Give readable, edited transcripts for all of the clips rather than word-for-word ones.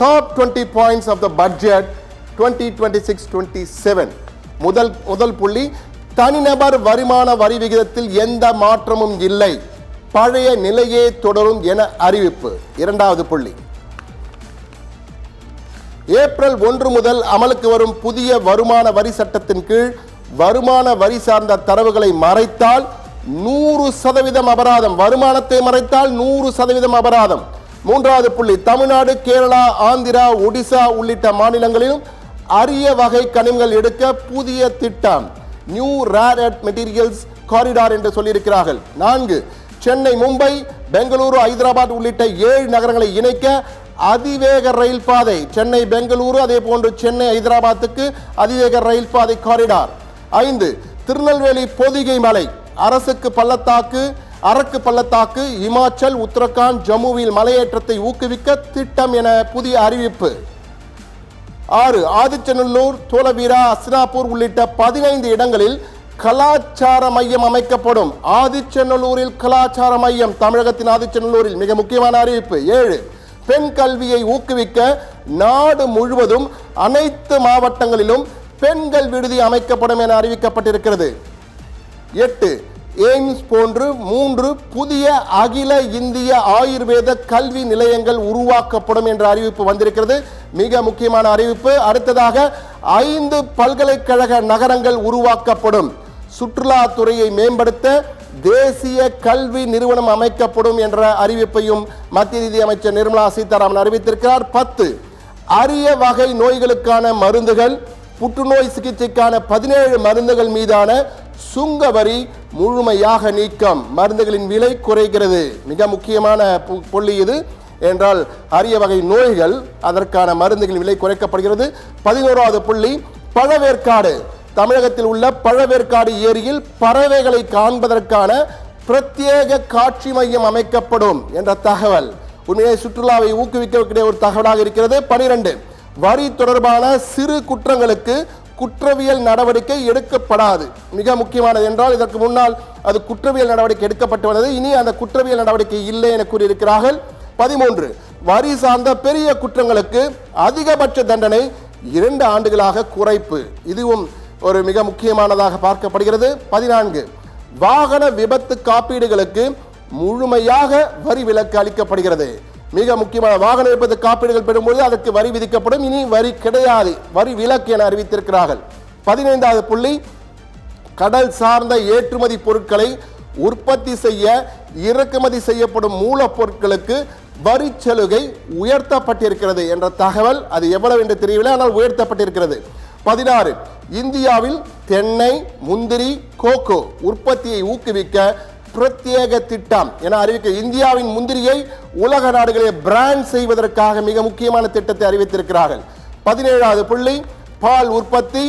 Top 20 points of the budget 2026-27. முதல் புள்ளி, தனிநபர் வருமான வரி விகிதத்தில் எந்த மாற்றமும் இல்லை, பழைய நிலையே தொடரும் என அறிவிப்பு. இரண்டாவது புள்ளி, ஏப்ரல் 1 முதல் அமலுக்கு வரும் புதிய வருமான வரி சட்டத்தின் கீழ் வருமான வரி சார்ந்த தரவுகளை மறைத்தால் 100% அபராதம். வருமானத்தை மறைத்தால் 100% அபராதம். மூன்றாவது புள்ளி, தமிழ்நாடு, கேரளா, ஆந்திரா, ஒடிசா உள்ளிட்ட மாநிலங்களிலும் அரிய வகை கனிமங்கள் எடுக்க புதிய திட்டம், new rare earth materials corridor என்று சொல்லியிருக்கிறார்கள். 4, சென்னை, மும்பை, பெங்களூரு, ஹைதராபாத் உள்ளிட்ட 7 நகரங்களை இணைக்க அதிவேக ரயில் பாதை. சென்னை, பெங்களூரு, அதே போன்று சென்னை, ஹைதராபாத்துக்கு அதிவேக ரயில் பாதை காரிடார். 5, திருநெல்வேலி பொதிகை மலை, அரக்கு பள்ளத்தாக்கு, இமாச்சல், உத்தரகாண்ட், ஜம்முவில் மலையேற்றத்தை ஊக்குவிக்க திட்டம் என புதிய அறிவிப்பு. 6, ஆதிச்சநல்லூர், தோலவீரா, அஸ்னாப்பூர் உள்ளிட்ட 15 இடங்களில் கலாச்சார மையம் அமைக்கப்படும். ஆதிச்சநல்லூரில் கலாச்சார மையம், தமிழகத்தின் ஆதிச்சநல்லூரில் மிக முக்கியமான அறிவிப்பு. 7, பெண் கல்வியை ஊக்குவிக்க நாடு முழுவதும் அனைத்து மாவட்டங்களிலும் பெண்கள் விடுதி அமைக்கப்படும் என அறிவிக்கப்பட்டிருக்கிறது. 8, எய்ம்ஸ் போன்று 3 புதிய அகில இந்திய ஆயுர்வேத கல்வி நிலையங்கள் உருவாக்கப்படும் என்ற அறிவிப்பு வந்திருக்கிறது. மிக முக்கியமான அறிவிப்பு. அடுத்ததாக 5 பல்கலைக்கழக நகரங்கள் உருவாக்கப்படும். சுற்றுலாத்துறையை மேம்படுத்த தேசிய கல்வி நிறுவனம் அமைக்கப்படும் என்ற அறிவிப்பையும் மத்திய நிதி அமைச்சர் நிர்மலா சீதாராமன் அறிவித்திருக்கிறார். 10, அரிய வகை நோய்களுக்கான மருந்துகள், புற்றுநோய் சிகிச்சைக்கான 17 மருந்துகள் மீதான சுங்க வரி முழுமையாக நீக்கம். மருந்துகளின் விலை குறைகிறது. மிக முக்கியமான புள்ளி இது. என்றால் அரிய வகை நோய்கள், அதற்கான மருந்துகளின் விலை குறைக்கப்படுகிறது. 11வது புள்ளி, பழவேற்காடு, தமிழகத்தில் உள்ள பழவேற்காடு ஏரியில் பறவைகளை காண்பதற்கான பிரத்யேக காட்சி மையம் அமைக்கப்படும் என்ற தகவல் உண்மையை சுற்றுலாவை ஊக்குவிக்கக்கூடிய ஒரு தகவலாக இருக்கிறது. 12, வரி தொடர்பான சிறு குற்றங்களுக்கு குற்றவியல் நடவடிக்கை எடுக்கப்படாது. மிக முக்கியமானது. என்றால் இதற்கு முன்னால் அது குற்றவியல் நடவடிக்கை எடுக்கப்பட்டு வந்தது, இனி அந்த குற்றவியல் நடவடிக்கை இல்லை என கூறியிருக்கிறார்கள். 13, வரி சார்ந்த பெரிய குற்றங்களுக்கு அதிகபட்ச தண்டனை 2 ஆண்டுகளாக குறைப்பு. இதுவும் ஒரு மிக முக்கியமானதாக பார்க்கப்படுகிறது. 14, வாகன விபத்து காப்பீடுகளுக்கு முழுமையாக வரி விலக்கு அளிக்கப்படுகிறது. மிக முக்கியமான வாகன விபத்து காப்பீடுகள் பெறும்போது அதற்கு வரி விதிக்கப்படும், இனி வரி கிடையாது, வரி விலக்கு என அறிவித்திருக்கிறார்கள். 15வது புள்ளி, கடல் சார்ந்த ஏற்றுமதி பொருட்களை உற்பத்தி செய்ய இறக்குமதி செய்யப்படும் மூலப்பொருட்களுக்கு வரி சலுகை உயர்த்தப்பட்டிருக்கிறது என்ற தகவல். அது எவ்வளவு என்று தெரியவில்லை, ஆனால் உயர்த்தப்பட்டிருக்கிறது. 16, இந்தியாவில் தென்னை, முந்திரி, கோகோ உற்பத்தியை ஊக்குவிக்க பிரத்யேக திட்டம் என அறிவிக்க. இந்தியாவின் முந்திரியை உலக நாடுகளில் பிராண்ட் செய்வதற்காக மிக முக்கியமான திட்டத்தை அறிவித்திருக்கிறார்கள். 17வது புள்ளி, பால் உற்பத்தி,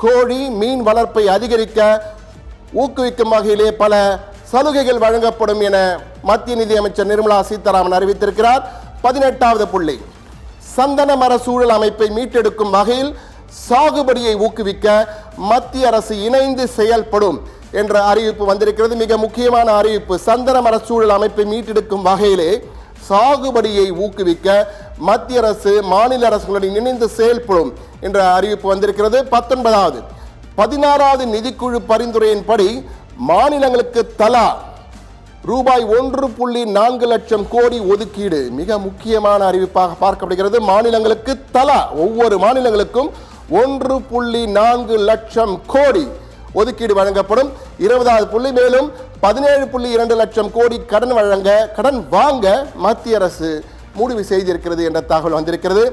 கோழி, மீன் வளர்ப்பை அதிகரிக்க ஊக்குவிக்கும் வகையிலே பல சலுகைகள் வழங்கப்படும் என மத்திய நிதி அமைச்சர் நிர்மலா சீதாராமன் அறிவித்திருக்கிறார். 18வது புள்ளி, சந்தன மர சூழல் அமைப்பை மீட்டெடுக்கும் வகையில் சாகுபடியை ஊக்குவிக்க மத்திய அரசு இணைந்து செயல்படும் என்ற அறிவிப்பு வந்திருக்கிறது. மிக முக்கியமான அறிவிப்பு. சந்தன மர சூழல் அமைப்பை மீட்டெடுக்கும் வகையிலே சாகுபடியை ஊக்குவிக்க மத்திய அரசு மாநில அரசுகளுடன் இணைந்து செயல்படும் என்ற அறிவிப்பு வந்திருக்கிறது. 19வது, 16வது நிதிக்குழு பரிந்துரையின்படி மாநிலங்களுக்கு தலா ரூபாய் 1.4 லட்சம் கோடி ஒதுக்கீடு. மிக முக்கியமான அறிவிப்பாக பார்க்கப்படுகிறது. மாநிலங்களுக்கு தலா, ஒவ்வொரு மாநிலங்களுக்கும் 1.4 லட்சம் கோடி ஒதுக்கீடு வழங்கப்படும். 20வது புள்ளி, மேலும் 17.2 லட்சம் கோடி கடன் வாங்க மத்திய அரசு முடிவு செய்திருக்கிறது என்ற தகவல் வந்திருக்கிறது.